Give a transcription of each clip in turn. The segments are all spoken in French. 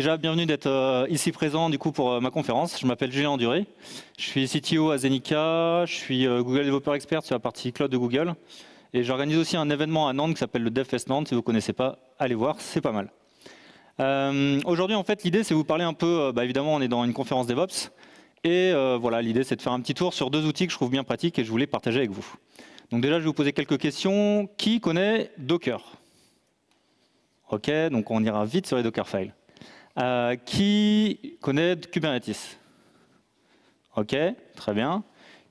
Déjà, bienvenue d'être ici présent du coup, pour ma conférence. Je m'appelle Julien Enduré. Je suis CTO à Zenica. Je suis Google Developer Expert sur la partie cloud de Google. Et j'organise aussi un événement à Nantes qui s'appelle le DevFest Nantes. Si vous ne connaissez pas, allez voir, c'est pas mal. Aujourd'hui, en fait, l'idée, c'est vous parler un peu. Évidemment, on est dans une conférence DevOps. Et voilà, l'idée, c'est de faire un petit tour sur deux outils que je trouve bien pratiques et je voulais partager avec vous. Donc déjà, je vais vous poser quelques questions. Qui connaît Docker? OK, donc on ira vite sur les Dockerfiles. Qui connaît Kubernetes? OK, très bien.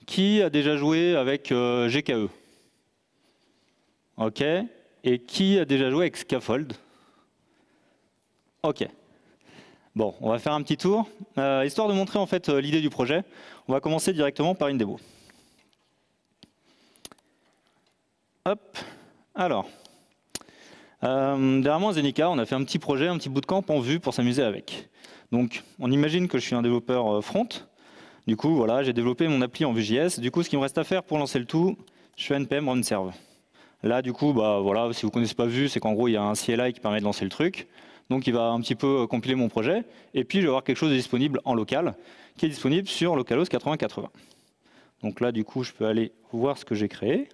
Qui a déjà joué avec GKE? OK. Et qui a déjà joué avec Scaffold? OK. Bon, on va faire un petit tour. Histoire de montrer en fait l'idée du projet, on va commencer directement par une démo. Hop, alors. Derrière moi, Zenica, on a fait un petit projet, un petit bootcamp en vue pour s'amuser avec. Donc, on imagine que je suis un développeur front. Du coup, voilà, j'ai développé mon appli en Vue.js. Du coup, ce qu'il me reste à faire pour lancer le tout, je fais npm run serve. Là, du coup, voilà, si vous ne connaissez pas Vue, c'est qu'en gros, il y a un CLI qui permet de lancer le truc. Donc, il va un petit peu compiler mon projet. Et puis, je vais avoir quelque chose de disponible en local, qui est disponible sur localhost 8080. Donc là, du coup, je peux aller voir ce que j'ai créé.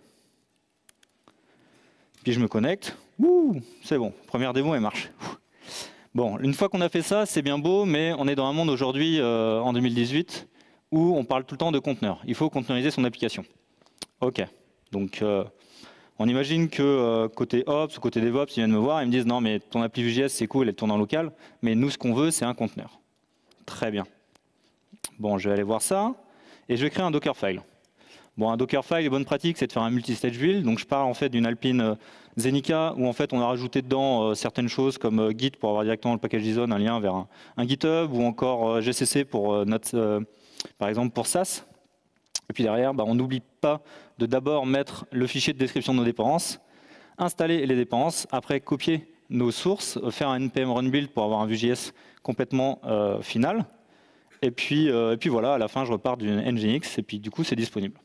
Puis je me connecte. Ouh, c'est bon, première démo, elle marche. Bon, une fois qu'on a fait ça, c'est bien beau, mais on est dans un monde aujourd'hui, en 2018, où on parle tout le temps de conteneurs. Il faut conteneuriser son application. OK. Donc, on imagine que côté Ops ou côté DevOps, ils viennent me voir et me disent « Non, mais ton appli Vue.js, c'est cool, elle tourne en local, mais nous, ce qu'on veut, c'est un conteneur. » Très bien. Bon, je vais aller voir ça, et je vais créer un Dockerfile. Bon, un Dockerfile, les bonnes pratiques, c'est de faire un multi-stage build. Donc, je pars en fait d'une Alpine Zenica où en fait on a rajouté dedans certaines choses comme Git pour avoir directement le package JSON, un lien vers un GitHub, ou encore GCC pour par exemple pour SaaS. Et puis derrière, on n'oublie pas de d'abord mettre le fichier de description de nos dépendances, installer les dépendances, après copier nos sources, faire un npm run build pour avoir un Vue.js complètement final. Et puis voilà, à la fin, je repars d'une Nginx et puis du coup, c'est disponible.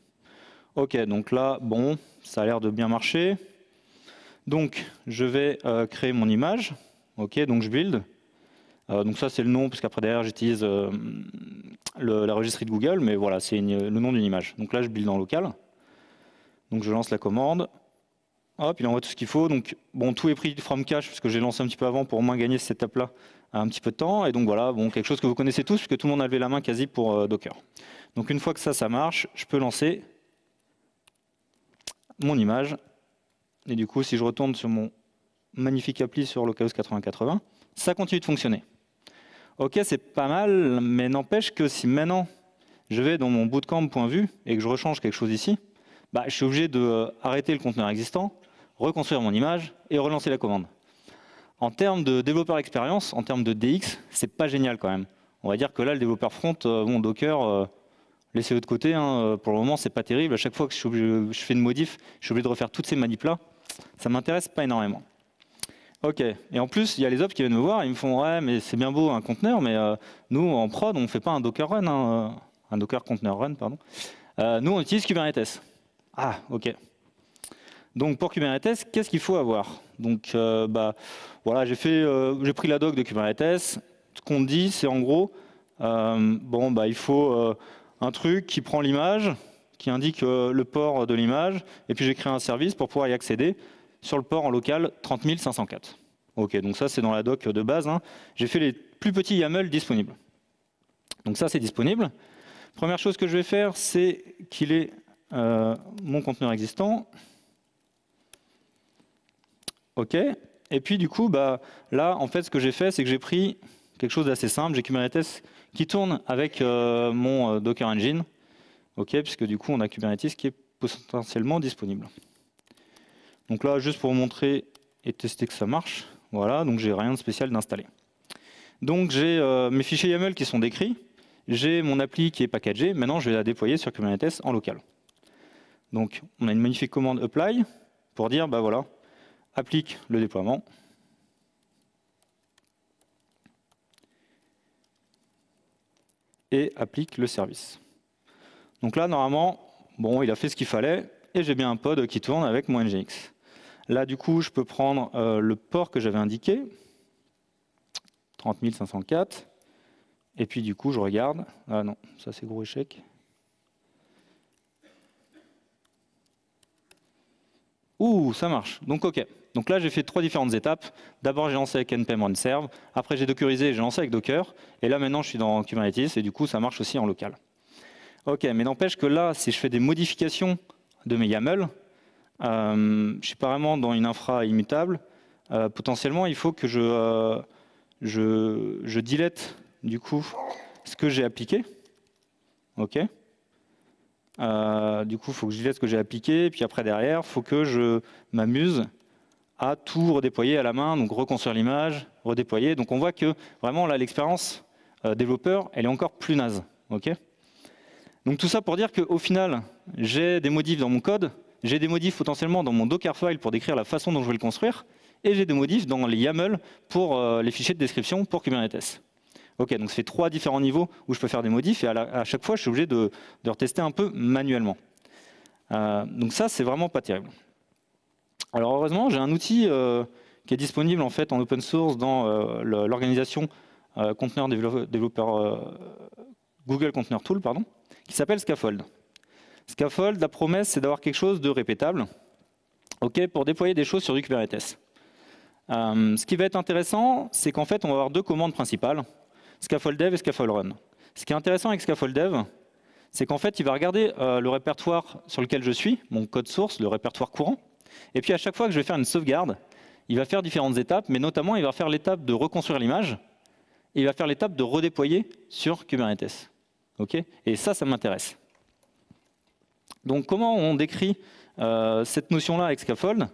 OK, donc là, bon, ça a l'air de bien marcher. Donc, je vais créer mon image. OK, donc je build. Donc ça, c'est le nom, parce qu'après derrière, j'utilise la registrie de Google, mais voilà, c'est le nom d'une image. Donc là, je build en local. Donc je lance la commande. Hop, il envoie tout ce qu'il faut. Donc bon, tout est pris from cache, parce que j'ai lancé un petit peu avant pour au moins gagner cette étape-là un petit peu de temps. Et donc voilà, bon, quelque chose que vous connaissez tous, puisque tout le monde a levé la main quasi pour Docker. Donc une fois que ça marche, je peux lancer mon image. Et du coup, si je retourne sur mon magnifique appli sur localhost 8080, ça continue de fonctionner. OK, c'est pas mal, mais n'empêche que si maintenant je vais dans mon bootcamp.vue et que je rechange quelque chose ici, je suis obligé d'arrêter le conteneur existant, reconstruire mon image et relancer la commande. En termes de développeur expérience, en termes de DX, c'est pas génial quand même. On va dire que là, le développeur front, Docker, laissez-le de côté, hein, pour le moment, c'est pas terrible. À chaque fois que je fais une modif, je suis obligé de refaire toutes ces manip-là. Ça m'intéresse pas énormément. OK. Et en plus, il y a les ops qui viennent me voir, ils me font « Ouais, mais c'est bien beau un conteneur, mais nous, en prod, on ne fait pas un Docker Run, hein, un Docker Container Run, pardon. Nous, on utilise Kubernetes. » Ah, OK. Donc, pour Kubernetes, qu'est-ce qu'il faut avoir? Donc, voilà, j'ai pris la doc de Kubernetes. Ce qu'on dit, c'est en gros, il faut un truc qui prend l'image, qui indique le port de l'image, et puis j'ai créé un service pour pouvoir y accéder sur le port en local 30504. OK, donc ça, c'est dans la doc de base, hein. J'ai fait les plus petits YAML disponibles. Donc ça, c'est disponible. Première chose que je vais faire, c'est qu'il est mon conteneur existant. OK. Et puis, du coup, là, en fait, ce que j'ai fait, c'est que j'ai pris quelque chose d'assez simple. J'ai Kubernetes qui tourne avec mon Docker Engine. OK, puisque du coup, on a Kubernetes qui est potentiellement disponible. Donc là, juste pour vous montrer et tester que ça marche, voilà, donc j'ai rien de spécial d'installé. Donc j'ai mes fichiers YAML qui sont décrits, j'ai mon appli qui est packagée, maintenant je vais la déployer sur Kubernetes en local. Donc on a une magnifique commande apply pour dire, voilà, applique le déploiement. Et applique le service. Donc là, normalement, bon, il a fait ce qu'il fallait, et j'ai bien un pod qui tourne avec mon Nginx. Là, du coup, je peux prendre le port que j'avais indiqué, 30 504. Et puis du coup, je regarde. Ah non, ça c'est gros échec. Ouh, ça marche. Donc ok. Donc là, j'ai fait 3 différentes étapes. D'abord, j'ai lancé avec npm run serve. Après, j'ai dockerisé, j'ai lancé avec Docker. Et là, maintenant, je suis dans Kubernetes et du coup, ça marche aussi en local. Ok, mais n'empêche que là, si je fais des modifications de mes YAML, je suis pas vraiment dans une infra immutable. Potentiellement, il faut que je delete du coup ce que j'ai appliqué. Ok. Du coup, il faut que je delete ce que j'ai appliqué. Puis après, derrière, il faut que je m'amuse à tout redéployer à la main, donc reconstruire l'image, redéployer. Donc on voit que vraiment là, l'expérience développeur, elle est encore plus naze. Ok. Donc tout ça pour dire qu'au final, j'ai des modifs dans mon code, j'ai des modifs potentiellement dans mon Dockerfile pour décrire la façon dont je vais le construire, et j'ai des modifs dans les YAML pour les fichiers de description pour Kubernetes. Ok, donc ça fait 3 différents niveaux où je peux faire des modifs, et à chaque fois, je suis obligé de retester un peu manuellement. Donc ça, c'est vraiment pas terrible. Alors heureusement, j'ai un outil qui est disponible en fait en open source dans l'organisation Container Developer Google Container Tool, pardon, qui s'appelle Scaffold. Scaffold, la promesse, c'est d'avoir quelque chose de répétable, ok, pour déployer des choses sur du Kubernetes. Ce qui va être intéressant, c'est qu'en fait, on va avoir 2 commandes principales, Scaffold Dev et Scaffold Run. Ce qui est intéressant avec Scaffold Dev, c'est qu'en fait, il va regarder le répertoire sur lequel je suis, mon code source, le répertoire courant, et puis à chaque fois que je vais faire une sauvegarde, il va faire différentes étapes, mais notamment, il va faire l'étape de reconstruire l'image, et il va faire l'étape de redéployer sur Kubernetes. Okay, et ça m'intéresse. Donc comment on décrit cette notion-là avec Scaffold?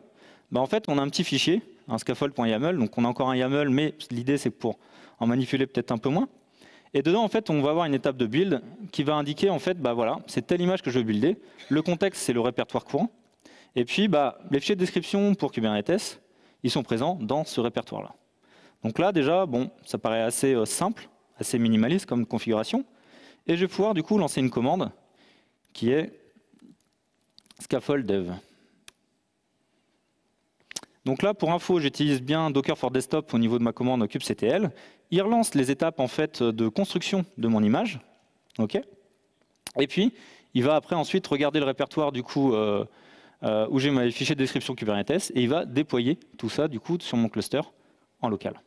En fait, on a un petit fichier, un scaffold.yaml, donc on a encore un YAML, mais l'idée c'est pour en manipuler peut-être un peu moins. Et dedans, en fait, on va avoir une étape de build qui va indiquer, en fait, voilà, c'est telle image que je veux builder. Le contexte, c'est le répertoire courant. Et puis, les fichiers de description pour Kubernetes, ils sont présents dans ce répertoire-là. Donc là, déjà, bon, ça paraît assez simple, assez minimaliste comme configuration. Et je vais pouvoir du coup lancer une commande qui est scaffold dev. Donc là, pour info, j'utilise bien Docker for Desktop au niveau de ma commande kubectl. Il relance les étapes en fait de construction de mon image. Okay, et puis, il va après ensuite regarder le répertoire du coup où j'ai mes fichiers de description Kubernetes et il va déployer tout ça du coup sur mon cluster en local.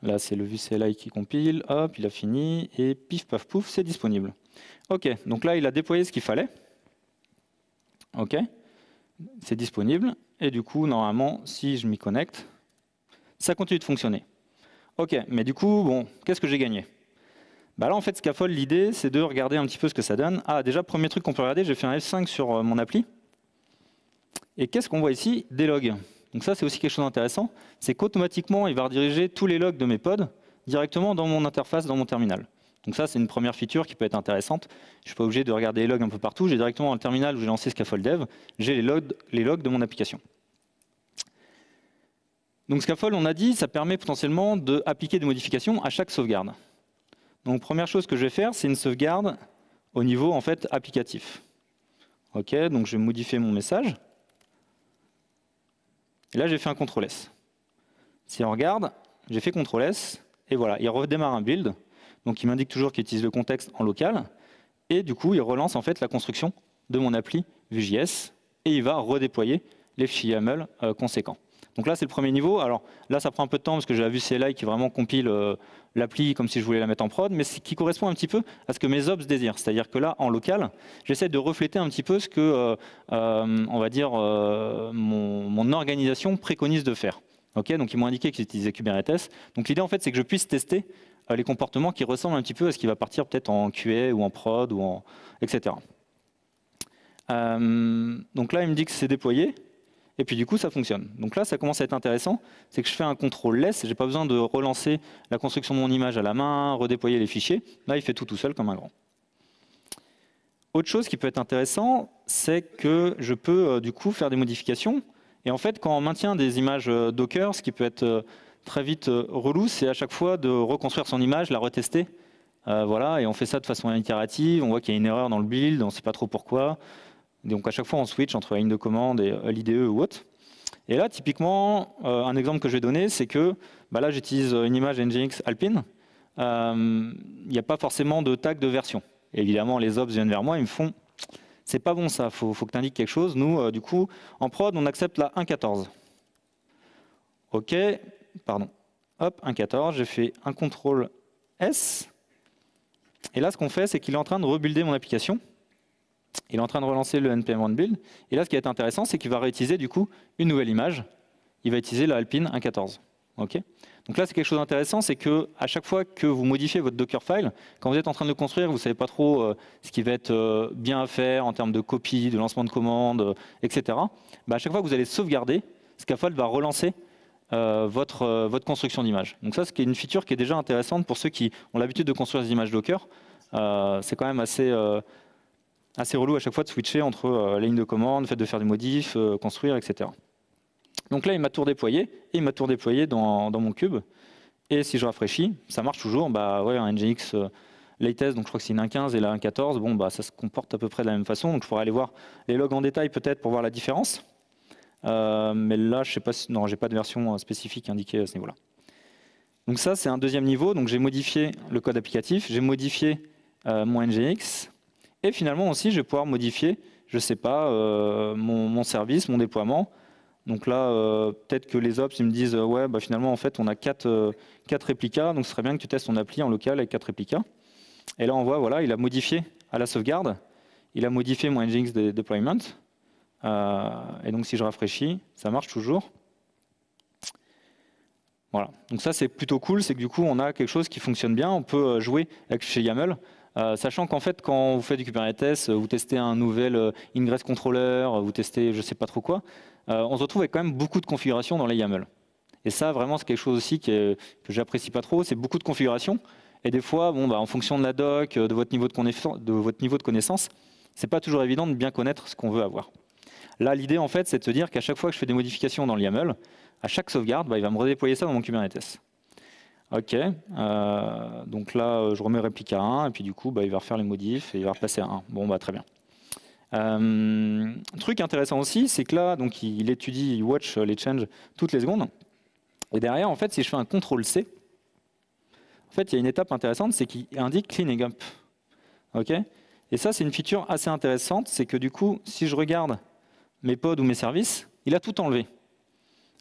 Là, c'est le VueCLI qui compile, hop, il a fini, et pif, paf, pouf, c'est disponible. Ok, donc là, il a déployé ce qu'il fallait. Ok, c'est disponible, et du coup, normalement, si je m'y connecte, ça continue de fonctionner. Ok, mais du coup, bon, qu'est-ce que j'ai gagné? Là, en fait, Scaffold, l'idée, c'est de regarder un petit peu ce que ça donne. Ah, déjà, premier truc qu'on peut regarder, j'ai fait un F5 sur mon appli. Et qu'est-ce qu'on voit ici? Des logs. Donc ça, c'est aussi quelque chose d'intéressant, c'est qu'automatiquement, il va rediriger tous les logs de mes pods directement dans mon interface, dans mon terminal. Donc ça, c'est une première feature qui peut être intéressante. Je ne suis pas obligé de regarder les logs un peu partout. J'ai directement dans le terminal où j'ai lancé Scaffold Dev, j'ai les logs de mon application. Donc Scaffold, on a dit, ça permet potentiellement d'appliquer des modifications à chaque sauvegarde. Donc première chose que je vais faire, c'est une sauvegarde au niveau en fait applicatif. Ok, donc je vais modifier mon message. Et là, j'ai fait un CTRL-S. Si on regarde, j'ai fait CTRL-S, et voilà, il redémarre un build. Donc il m'indique toujours qu'il utilise le contexte en local. Et du coup, il relance en fait la construction de mon appli Vue.js, et il va redéployer les fichiers YAML conséquents. Donc là, c'est le premier niveau. Alors là, ça prend un peu de temps parce que j'ai la VueCLI qui vraiment compile l'appli comme si je voulais la mettre en prod, mais ce qui correspond un petit peu à ce que mes ops désirent. C'est-à-dire que là, en local, j'essaie de refléter un petit peu ce que, on va dire, mon organisation préconise de faire. Okay, donc ils m'ont indiqué qu'ils utilisaient Kubernetes. Donc l'idée, en fait, c'est que je puisse tester les comportements qui ressemblent un petit peu à ce qui va partir peut-être en QA ou en prod, ou etc. Donc là, il me dit que c'est déployé. Et puis du coup, ça fonctionne. Donc là, ça commence à être intéressant. C'est que je fais un CTRL-S, je n'ai pas besoin de relancer la construction de mon image à la main, redéployer les fichiers. Là, il fait tout seul comme un grand. Autre chose qui peut être intéressant, c'est que je peux du coup faire des modifications. Et en fait, quand on maintient des images Docker, ce qui peut être très vite relou, c'est à chaque fois de reconstruire son image, la retester. Voilà, et on fait ça de façon itérative. On voit qu'il y a une erreur dans le build, on ne sait pas trop pourquoi. Donc à chaque fois, on switch entre la ligne de commande et l'IDE ou autre. Et là, typiquement, un exemple que je vais donner, c'est que là, j'utilise une image Nginx Alpine. Il n'y a pas forcément de tag de version. Et évidemment, les ops viennent vers moi, ils me font « c'est pas bon ça, faut que tu indiques quelque chose ». Nous, du coup, en prod, on accepte la 1.14. OK, pardon. Hop, 1.14, j'ai fait un CTRL S. Et là, ce qu'on fait, c'est qu'il est en train de rebuilder mon application. Il est en train de relancer le npm run build. Et là, ce qui est intéressant, c'est qu'il va réutiliser du coup une nouvelle image. Il va utiliser la Alpine 1.14. OK. Donc là, c'est quelque chose d'intéressant, c'est que à chaque fois que vous modifiez votre Dockerfile, quand vous êtes en train de le construire, vous ne savez pas trop ce qui va être bien à faire en termes de copie, de lancement de commande, etc. À chaque fois que vous allez sauvegarder, Scaffold va relancer votre construction d'image. Donc ça, c'est une feature qui est déjà intéressante pour ceux qui ont l'habitude de construire des images Docker. C'est quand même assez relou à chaque fois de switcher entre les lignes de commande, le fait de faire des modifs, construire, etc. Donc là, il m'a tout redéployé, et il m'a tout redéployé dans mon cube. Et si je rafraîchis, ça marche toujours. Ouais, un Nginx latest, donc je crois que c'est une 1.15 et la 1.14, ça se comporte à peu près de la même façon. Donc je pourrais aller voir les logs en détail peut-être pour voir la différence. Mais là, je sais pas si, non, j'ai pas de version spécifique indiquée à ce niveau-là. Donc ça, c'est un deuxième niveau. Donc j'ai modifié le code applicatif, j'ai modifié mon Nginx, et finalement aussi, je vais pouvoir modifier, je sais pas, mon service, mon déploiement. Donc là, peut-être que les ops ils me disent ouais, finalement en fait on a 4 réplicas, donc ce serait bien que tu testes ton appli en local avec 4 réplicas. Et là on voit, voilà, il a modifié à la sauvegarde, il a modifié mon Nginx deployment. Et donc si je rafraîchis, ça marche toujours. Voilà. Donc ça c'est plutôt cool, c'est que du coup on a quelque chose qui fonctionne bien, on peut jouer avec chez YAML. Sachant qu'en fait, quand vous faites du Kubernetes, vous testez un nouvel ingress controller, vous testez je ne sais pas trop quoi, on se retrouve avec quand même beaucoup de configurations dans les YAML. Et ça, vraiment, c'est quelque chose aussi que j'apprécie pas trop, c'est beaucoup de configurations. Et des fois, en fonction de la doc, de votre niveau de connaissance, c'est pas toujours évident de bien connaître ce qu'on veut avoir. Là, l'idée, en fait, c'est de se dire qu'à chaque fois que je fais des modifications dans le YAML, à chaque sauvegarde, il va me redéployer ça dans mon Kubernetes. OK, donc là, je remets réplica 1, et puis du coup, il va refaire les modifs, et il va repasser à 1. Bon, très bien. Truc intéressant aussi, c'est que là, donc, il étudie, il watch les changes toutes les secondes. Et derrière, en fait, si je fais un CTRL-C, en fait, il y a une étape intéressante, c'est qu'il indique cleaning up. OK, et ça, c'est une feature assez intéressante, c'est que du coup, si je regarde mes pods ou mes services, il a tout enlevé.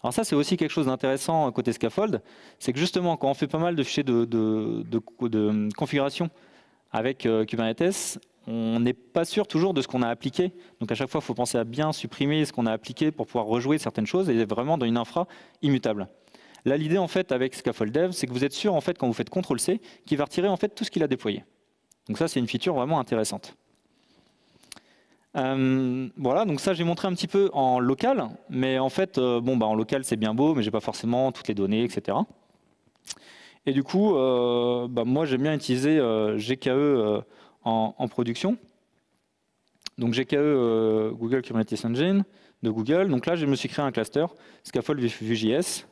Alors ça, c'est aussi quelque chose d'intéressant côté Scaffold, c'est que justement, quand on fait pas mal de fichiers de configuration avec Kubernetes, on n'est pas sûr toujours de ce qu'on a appliqué. Donc à chaque fois, il faut penser à bien supprimer ce qu'on a appliqué pour pouvoir rejouer certaines choses et vraiment dans une infra immutable. Là, l'idée en fait avec Scaffold Dev, c'est que vous êtes sûr en fait quand vous faites CTRL-C qu'il va retirer en fait tout ce qu'il a déployé. Donc ça, c'est une feature vraiment intéressante. Voilà, donc ça j'ai montré un petit peu en local, mais en fait, en local c'est bien beau, mais j'ai pas forcément toutes les données, etc. Et du coup, moi j'aime bien utiliser GKE en production. Donc GKE, Google Kubernetes Engine de Google. Donc là, je me suis créé un cluster, Scaffold Vue.js,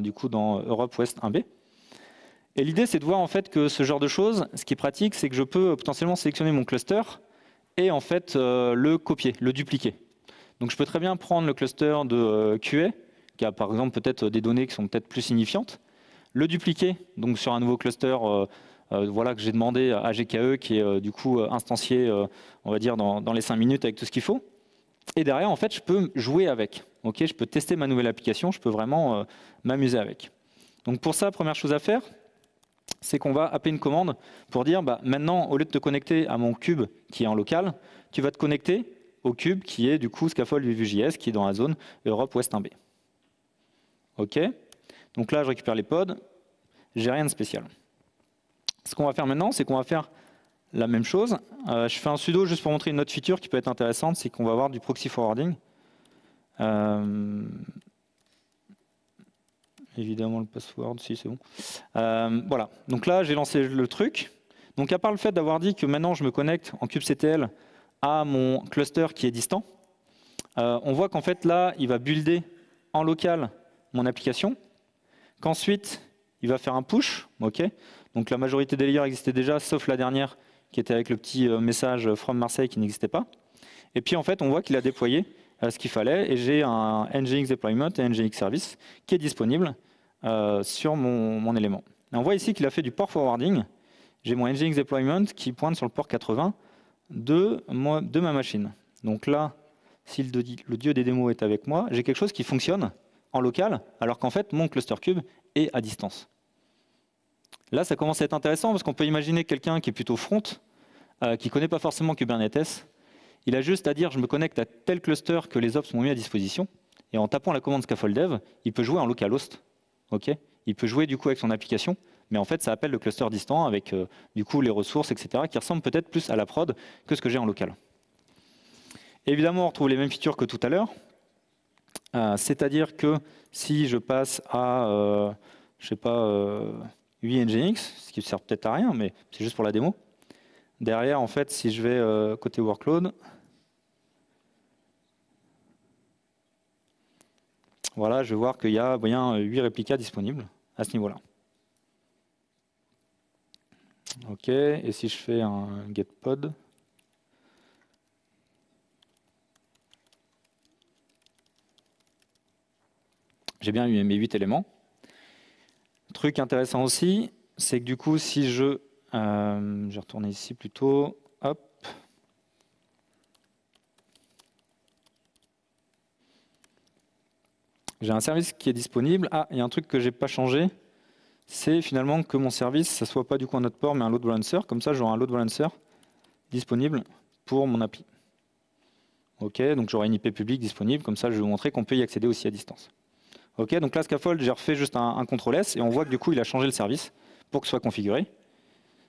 du coup dans Europe West 1B. Et l'idée, c'est de voir en fait que ce genre de choses, ce qui est pratique, c'est que je peux potentiellement sélectionner mon cluster et en fait le copier, le dupliquer. Donc je peux très bien prendre le cluster de QA, qui a par exemple peut-être des données qui sont peut-être plus signifiantes, le dupliquer donc sur un nouveau cluster que j'ai demandé à GKE, qui est du coup instancié, on va dire, dans les 5 minutes avec tout ce qu'il faut. Et derrière, en fait, je peux jouer avec. Okay, je peux tester ma nouvelle application, je peux vraiment m'amuser avec. Donc pour ça, première chose à faire, c'est qu'on va appeler une commande pour dire maintenant, au lieu de te connecter à mon cube qui est en local, tu vas te connecter au cube qui est du coup Scaffold Vue.js qui est dans la zone Europe West 1B. OK. Donc là, je récupère les pods. J'ai rien de spécial. Ce qu'on va faire maintenant, c'est qu'on va faire la même chose. Je fais un sudo juste pour montrer une autre feature qui peut être intéressante, c'est qu'on va avoir du proxy forwarding. Évidemment, le password, si c'est bon. Voilà, donc là, j'ai lancé le truc. Donc à part le fait d'avoir dit que maintenant, je me connecte en kubectl à mon cluster qui est distant, on voit qu'en fait, là, il va builder en local mon application, qu'ensuite, il va faire un push. Okay. Donc la majorité des layers existaient déjà, sauf la dernière, qui était avec le petit message from Marseille qui n'existait pas. Et puis, en fait, on voit qu'il a déployé ce qu'il fallait, et j'ai un Nginx deployment et Nginx service qui est disponible sur mon élément. Et on voit ici qu'il a fait du port forwarding. J'ai mon Nginx deployment qui pointe sur le port 80 de ma machine. Donc là, si le dieu des démos est avec moi, j'ai quelque chose qui fonctionne en local, alors qu'en fait, mon cluster cube est à distance. Là, ça commence à être intéressant parce qu'on peut imaginer quelqu'un qui est plutôt front, qui ne connaît pas forcément Kubernetes. Il a juste à dire je me connecte à tel cluster que les ops m'ont mis à disposition. Et en tapant la commande scaffold dev, il peut jouer en localhost. Il peut jouer du coup avec son application, mais en fait ça appelle le cluster distant avec du coup les ressources, etc., qui ressemblent peut-être plus à la prod que ce que j'ai en local. Et évidemment, on retrouve les mêmes features que tout à l'heure. C'est-à-dire que si je passe à, je sais pas, 8 Nginx, ce qui ne sert peut-être à rien, mais c'est juste pour la démo. Derrière, en fait, si je vais côté workload, voilà, je vais voir qu'il y a bien 8 réplicas disponibles à ce niveau-là. OK, et si je fais un get pod, j'ai bien eu mes 8 éléments. Truc intéressant aussi, c'est que du coup, si je vais retourner ici plutôt, hop. J'ai un service qui est disponible. Ah, il y a un truc que je n'ai pas changé, c'est finalement que mon service, ça ne soit pas du coup un autre port, mais un load balancer. Comme ça, j'aurai un load balancer disponible pour mon API. OK, donc j'aurai une IP publique disponible. Comme ça, je vais vous montrer qu'on peut y accéder aussi à distance. OK, donc là, Scaffold, j'ai refait juste un CTRL-S et on voit que du coup, il a changé le service pour que ce soit configuré.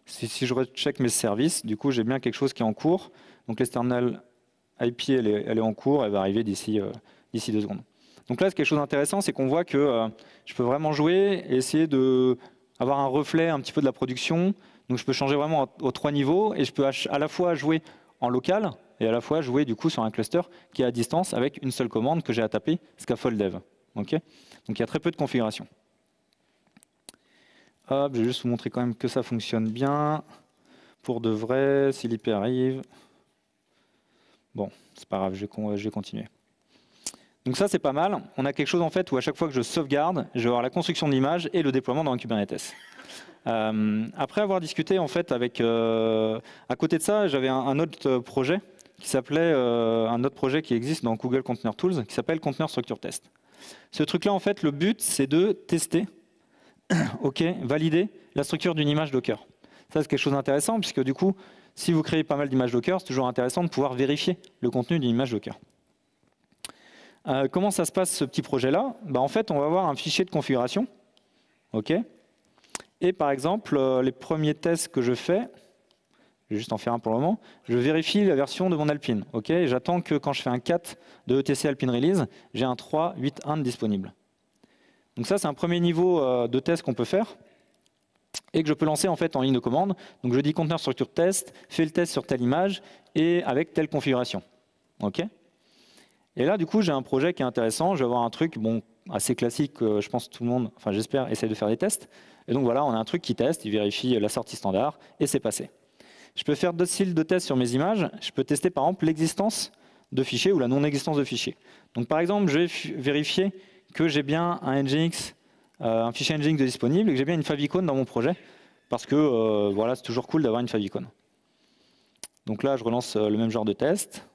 Si je recheck mes services, du coup, j'ai bien quelque chose qui est en cours. Donc l'external IP, elle est en cours, elle va arriver d'ici 2 secondes. Donc là, c'est quelque chose d'intéressant, c'est qu'on voit que je peux vraiment jouer et essayer d'avoir un reflet un petit peu de la production. Donc je peux changer vraiment aux 3 niveaux et je peux à la fois jouer en local et à la fois jouer du coup sur un cluster qui est à distance avec une seule commande que j'ai à taper, scaffold dev. Okay, donc il y a très peu de configuration. Hop, je vais juste vous montrer quand même que ça fonctionne bien. Pour de vrai, si l'IP arrive. Bon, c'est pas grave, je vais continuer. Donc ça, c'est pas mal. On a quelque chose en fait où à chaque fois que je sauvegarde, je vais avoir la construction de l'image et le déploiement dans un Kubernetes. Après avoir discuté en fait avec, à côté de ça, j'avais un autre projet qui s'appelait un autre projet qui existe dans Google Container Tools qui s'appelle Container Structure Test. Ce truc-là, en fait, le but, c'est de tester, valider la structure d'une image Docker. Ça, c'est quelque chose d'intéressant puisque du coup, si vous créez pas mal d'images Docker, c'est toujours intéressant de pouvoir vérifier le contenu d'une image Docker. Comment ça se passe ce petit projet-là? En fait, on va avoir un fichier de configuration. Et par exemple, les premiers tests que je fais, je vais juste en faire un pour le moment, je vérifie la version de mon Alpine. J'attends que quand je fais un 4 de ETC Alpine Release, j'ai un 3.8.1 disponible. Donc ça, c'est un premier niveau de test qu'on peut faire et que je peux lancer en fait en ligne de commande. Donc je dis conteneur structure test, fais le test sur telle image et avec telle configuration. Et là, du coup, j'ai un projet qui est intéressant. Je vais avoir un truc assez classique, je pense que tout le monde, enfin j'espère, essaie de faire des tests. Et donc voilà, on a un truc qui teste, il vérifie la sortie standard et c'est passé. Je peux faire d'autres styles de tests sur mes images. Je peux tester par exemple l'existence de fichiers ou la non-existence de fichiers. Donc par exemple, je vais vérifier que j'ai bien un Nginx, un fichier Nginx de disponible et que j'ai bien une favicon dans mon projet. Parce que voilà, c'est toujours cool d'avoir une favicon. Donc là, je relance le même genre de test.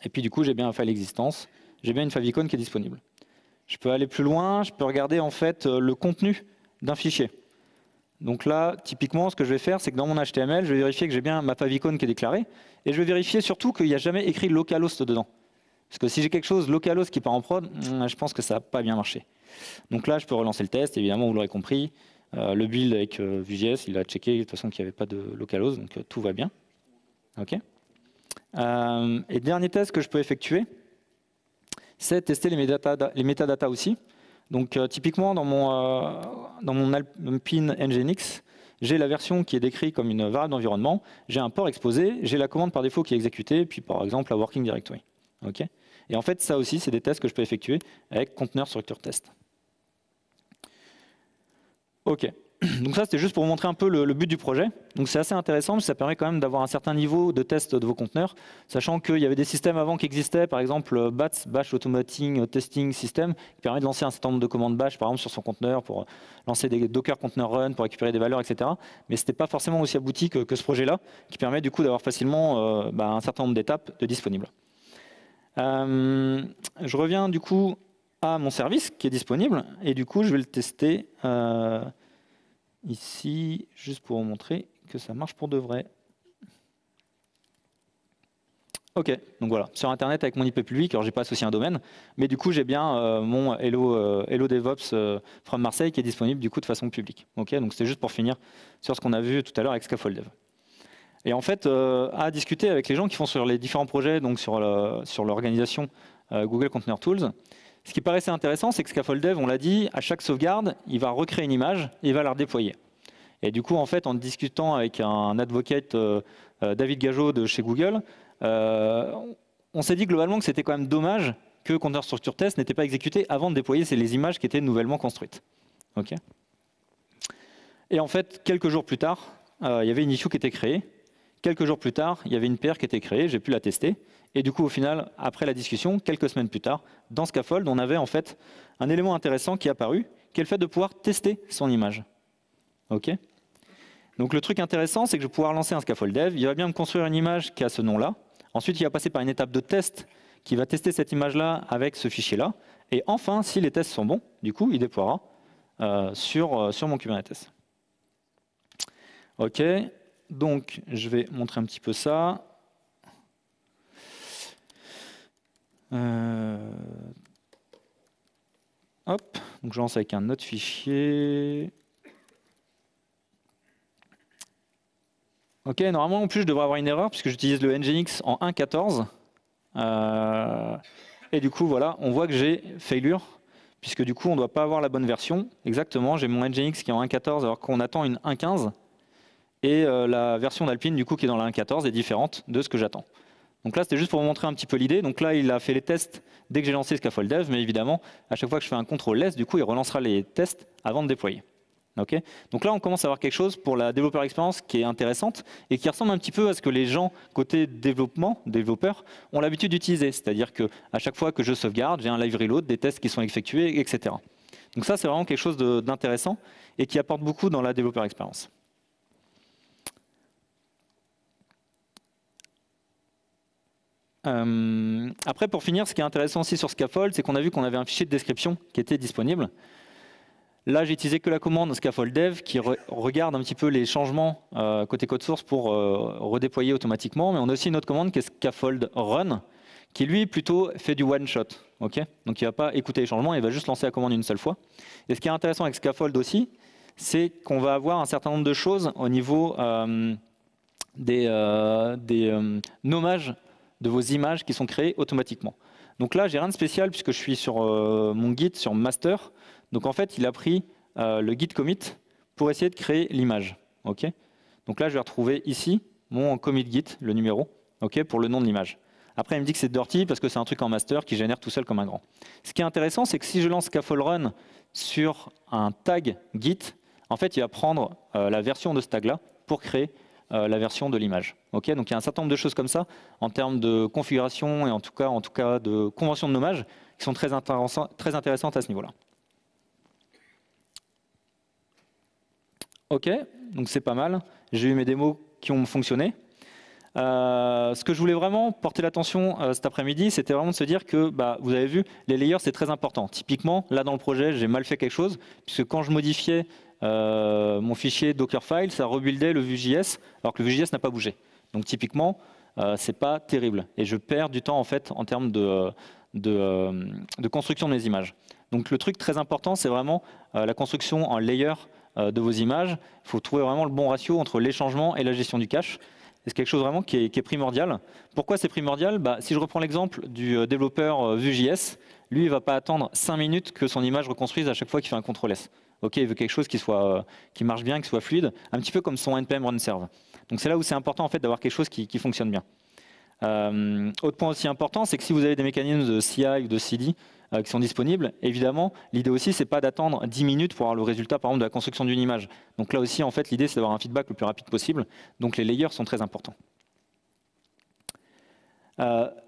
Et puis du coup, j'ai bien un file existence, j'ai bien une favicon qui est disponible. Je peux aller plus loin, je peux regarder en fait le contenu d'un fichier. Donc là, typiquement, ce que je vais faire, c'est que dans mon HTML, je vais vérifier que j'ai bien ma favicon qui est déclarée, et je vais vérifier surtout qu'il n'y a jamais écrit localhost dedans. Parce que si j'ai quelque chose localhost qui part en prod, je pense que ça n'a pas bien marché. Donc là, je peux relancer le test, évidemment, vous l'aurez compris. Le build avec Vue.js, il a checké de toute façon qu'il n'y avait pas de localhost, donc tout va bien. Et dernier test que je peux effectuer, c'est tester les métadatas aussi. Donc typiquement dans mon Alpine Nginx, j'ai la version qui est décrite comme une variable d'environnement, j'ai un port exposé, j'ai la commande par défaut qui est exécutée, puis par exemple la working directory. Et en fait ça aussi c'est des tests que je peux effectuer avec container structure test. Donc ça, c'était juste pour vous montrer un peu le but du projet. Donc c'est assez intéressant, parce que ça permet quand même d'avoir un certain niveau de test de vos conteneurs, sachant qu'il y avait des systèmes avant qui existaient, par exemple BATS, Bash Automating Testing System, qui permet de lancer un certain nombre de commandes Bash, par exemple, sur son conteneur, pour lancer des Docker Container Run, pour récupérer des valeurs, etc. Mais ce n'était pas forcément aussi abouti que ce projet-là, qui permet du coup d'avoir facilement un certain nombre d'étapes de disponibles. Je reviens du coup à mon service qui est disponible, et du coup je vais le tester ici, juste pour vous montrer que ça marche pour de vrai. Ok, donc voilà, sur Internet avec mon IP public, alors j'ai pas associé un domaine, mais du coup j'ai bien mon Hello DevOps from Marseille qui est disponible du coup de façon publique. Ok, donc c'était juste pour finir sur ce qu'on a vu tout à l'heure avec Scaffold Dev. Et en fait, à discuter avec les gens qui font sur les différents projets, donc sur l'organisation Google Container Tools, ce qui paraissait intéressant, c'est que Scaffold Dev, on l'a dit, à chaque sauvegarde, il va recréer une image et il va la redéployer. Et du coup, en fait, en discutant avec un advocate, David Gageot de chez Google, on s'est dit globalement que c'était quand même dommage que Container Structure Test n'était pas exécuté avant de déployer les images qui étaient nouvellement construites. Okay. Et en fait, quelques jours plus tard, il y avait une issue qui était créée. Quelques jours plus tard, il y avait une PR qui était créée, j'ai pu la tester. Et du coup, au final, après la discussion, quelques semaines plus tard, dans Scaffold, on avait en fait un élément intéressant qui est apparu, qui est le fait de pouvoir tester son image. Ok. Donc le truc intéressant, c'est que je vais pouvoir lancer un Scaffold Dev. Il va bien me construire une image qui a ce nom-là. Ensuite, il va passer par une étape de test qui va tester cette image-là avec ce fichier-là. Et enfin, si les tests sont bons, du coup, il déploiera sur mon Kubernetes. Ok. Donc, je vais montrer un petit peu ça. Hop, donc je lance avec un autre fichier. Ok, normalement en plus je devrais avoir une erreur puisque j'utilise le Nginx en 1.14. Et du coup voilà, on voit que j'ai failure puisque du coup on ne doit pas avoir la bonne version. Exactement, j'ai mon Nginx qui est en 1.14 alors qu'on attend une 1.15. Et la version d'Alpine du coup qui est dans la 1.14 est différente de ce que j'attends. Donc là, c'était juste pour vous montrer un petit peu l'idée. Donc là, il a fait les tests dès que j'ai lancé Scaffold Dev, mais évidemment, à chaque fois que je fais un CTRL-S, du coup, il relancera les tests avant de déployer. Okay. Donc là, on commence à avoir quelque chose pour la développeur expérience qui est intéressante et qui ressemble un petit peu à ce que les gens côté développeurs, ont l'habitude d'utiliser. C'est-à-dire qu'à chaque fois que je sauvegarde, j'ai un live reload, des tests qui sont effectués, etc. Donc ça, c'est vraiment quelque chose d'intéressant et qui apporte beaucoup dans la développeur expérience. Après, pour finir, ce qui est intéressant aussi sur Scaffold, c'est qu'on a vu qu'on avait un fichier de description qui était disponible. Là, j'ai utilisé que la commande Scaffold Dev qui regarde un petit peu les changements côté code source pour redéployer automatiquement. Mais on a aussi une autre commande qui est Scaffold Run, qui lui plutôt fait du one-shot. Okay, donc il ne va pas écouter les changements, il va juste lancer la commande une seule fois. Et ce qui est intéressant avec Scaffold aussi, c'est qu'on va avoir un certain nombre de choses au niveau des nommages de vos images qui sont créées automatiquement. Donc là, j'ai rien de spécial puisque je suis sur mon Git, sur master. Donc en fait, il a pris le git commit pour essayer de créer l'image. Okay, donc là, je vais retrouver ici mon commit git, le numéro, okay, pour le nom de l'image. Après, il me dit que c'est dirty parce que c'est un truc en master qui génère tout seul comme un grand. Ce qui est intéressant, c'est que si je lance Scaffold Run sur un tag git, en fait, il va prendre la version de ce tag-là pour créer la version de l'image. Okay, donc il y a un certain nombre de choses comme ça en termes de configuration et en tout cas de convention de nommage qui sont très intéressantes à ce niveau-là. Ok, donc c'est pas mal. J'ai eu mes démos qui ont fonctionné. Ce que je voulais vraiment porter l'attention cet après-midi, c'était vraiment de se dire que, vous avez vu, les layers, c'est très important. Typiquement, là dans le projet, j'ai mal fait quelque chose, puisque quand je modifiais mon fichier Dockerfile, ça rebuildait le Vue.js, alors que le Vue.js n'a pas bougé. Donc typiquement, c'est pas terrible. Et je perds du temps en fait en termes de construction de mes images. Donc le truc très important, c'est vraiment la construction en layer de vos images. Il faut trouver vraiment le bon ratio entre les changements et la gestion du cache. C'est quelque chose vraiment qui est primordial. Pourquoi c'est primordial? Si je reprends l'exemple du développeur Vue.js, lui, il ne va pas attendre 5 minutes que son image reconstruise à chaque fois qu'il fait un CTRL-S. Okay, il veut quelque chose qui marche bien, qui soit fluide, un petit peu comme son npm run serve. Donc c'est là où c'est important en fait, d'avoir quelque chose qui fonctionne bien. Autre point aussi important, c'est que si vous avez des mécanismes de CI ou de CD, qui sont disponibles. Évidemment, l'idée aussi, c'est pas d'attendre 10 minutes pour avoir le résultat, par exemple, de la construction d'une image. Donc là aussi, en fait, l'idée, c'est d'avoir un feedback le plus rapide possible. Donc les layers sont très importants.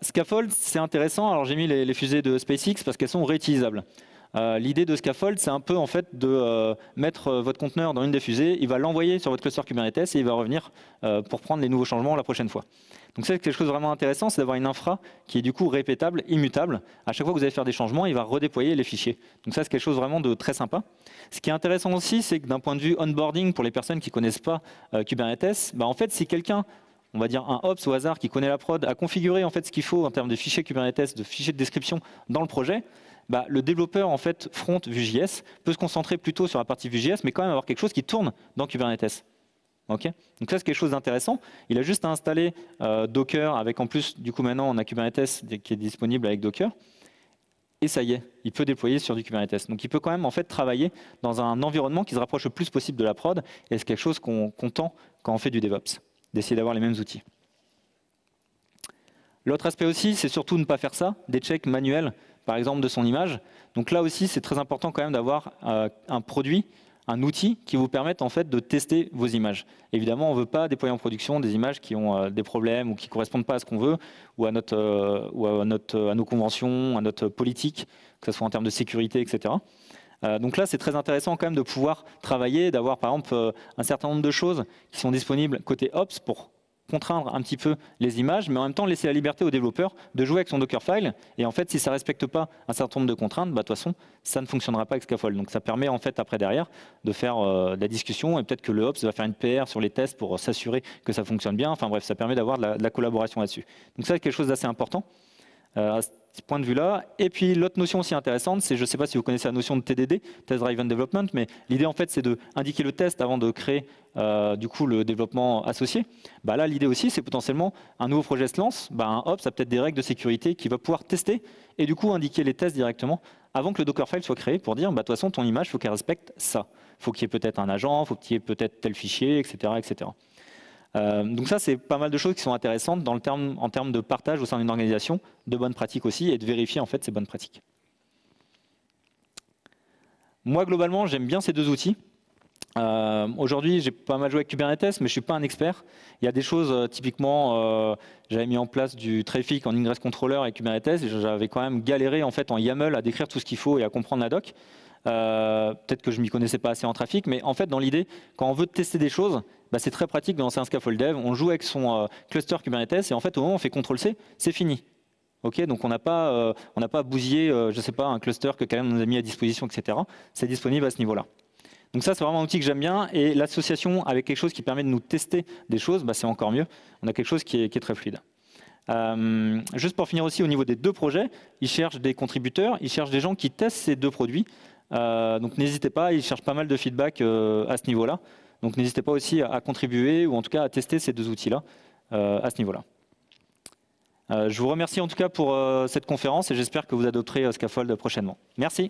Scaffold, c'est intéressant. Alors j'ai mis les fusées de SpaceX parce qu'elles sont réutilisables. L'idée de Scaffold, c'est un peu en fait de mettre votre conteneur dans une des fusées, il va l'envoyer sur votre cluster Kubernetes et il va revenir pour prendre les nouveaux changements la prochaine fois. Donc c'est quelque chose de vraiment intéressant, c'est d'avoir une infra qui est du coup répétable, immutable. À chaque fois que vous allez faire des changements, il va redéployer les fichiers. Donc ça, c'est quelque chose vraiment de très sympa. Ce qui est intéressant aussi, c'est que d'un point de vue onboarding, pour les personnes qui ne connaissent pas Kubernetes, en fait, si quelqu'un, on va dire un Ops au hasard qui connaît la prod, a configuré en fait ce qu'il faut en termes de fichiers Kubernetes, de fichiers de description dans le projet, le développeur en fait front Vue.js peut se concentrer plutôt sur la partie Vue.js, mais quand même avoir quelque chose qui tourne dans Kubernetes. Okay, donc ça, c'est quelque chose d'intéressant. Il a juste à installer Docker avec en plus, du coup maintenant on a Kubernetes qui est disponible avec Docker. Et ça y est, il peut déployer sur du Kubernetes. Donc il peut quand même en fait travailler dans un environnement qui se rapproche le plus possible de la prod. Et c'est quelque chose qu'on tend quand on fait du DevOps, d'essayer d'avoir les mêmes outils. L'autre aspect aussi, c'est surtout ne pas faire ça, des checks manuels, par exemple de son image. Donc là aussi, c'est très important quand même d'avoir un produit, un outil qui vous permette en fait de tester vos images. Évidemment, on ne veut pas déployer en production des images qui ont des problèmes ou qui ne correspondent pas à ce qu'on veut ou à nos conventions, à notre politique, que ce soit en termes de sécurité, etc. Donc là, c'est très intéressant quand même de pouvoir travailler, d'avoir par exemple un certain nombre de choses qui sont disponibles côté Ops pour contraindre un petit peu les images, mais en même temps laisser la liberté au développeur de jouer avec son Dockerfile. Et en fait, si ça ne respecte pas un certain nombre de contraintes, de toute façon, ça ne fonctionnera pas avec Scaffold. Donc ça permet en fait après derrière de faire de la discussion et peut-être que le Ops va faire une PR sur les tests pour s'assurer que ça fonctionne bien. Enfin bref, ça permet d'avoir de la collaboration là-dessus. Donc ça, c'est quelque chose d'assez important. À ce point de vue-là. Et puis l'autre notion aussi intéressante, c'est, je ne sais pas si vous connaissez la notion de TDD, Test Driven Development, mais l'idée en fait c'est d'indiquer le test avant de créer du coup le développement associé. Là l'idée aussi c'est potentiellement un nouveau projet se lance, un Ops a peut-être des règles de sécurité qu'il va pouvoir tester et du coup indiquer les tests directement avant que le Dockerfile soit créé pour dire de toute façon ton image il faut qu'elle respecte ça. Il faut qu'il y ait peut-être un agent, il faut qu'il y ait peut-être tel fichier, etc. etc. Donc ça, c'est pas mal de choses qui sont intéressantes en termes de partage au sein d'une organisation, de bonnes pratiques aussi, et de vérifier en fait ces bonnes pratiques. Moi, globalement, j'aime bien ces deux outils. Aujourd'hui, j'ai pas mal joué avec Kubernetes, mais je ne suis pas un expert. Il y a des choses, typiquement, j'avais mis en place du traffic en ingress controller avec Kubernetes, et j'avais quand même galéré en fait en YAML à décrire tout ce qu'il faut et à comprendre la doc. Peut-être que je ne m'y connaissais pas assez en trafic, mais en fait, dans l'idée, quand on veut tester des choses, c'est très pratique de lancer un scaffold dev. On joue avec son cluster Kubernetes et en fait, au moment où on fait CTRL-C, c'est fini. Okay, donc on n'a pas bousillé, je sais pas, un cluster que quand même nous a mis à disposition, etc. C'est disponible à ce niveau-là. Donc ça, c'est vraiment un outil que j'aime bien. Et l'association avec quelque chose qui permet de nous tester des choses, c'est encore mieux. On a quelque chose qui est très fluide. Juste pour finir aussi, au niveau des deux projets, ils cherchent des contributeurs, ils cherchent des gens qui testent ces deux produits. Donc n'hésitez pas, ils cherchent pas mal de feedback à ce niveau-là. Donc n'hésitez pas aussi à contribuer ou en tout cas à tester ces deux outils-là à ce niveau-là. Je vous remercie en tout cas pour cette conférence et j'espère que vous adopterez Scaffold prochainement. Merci.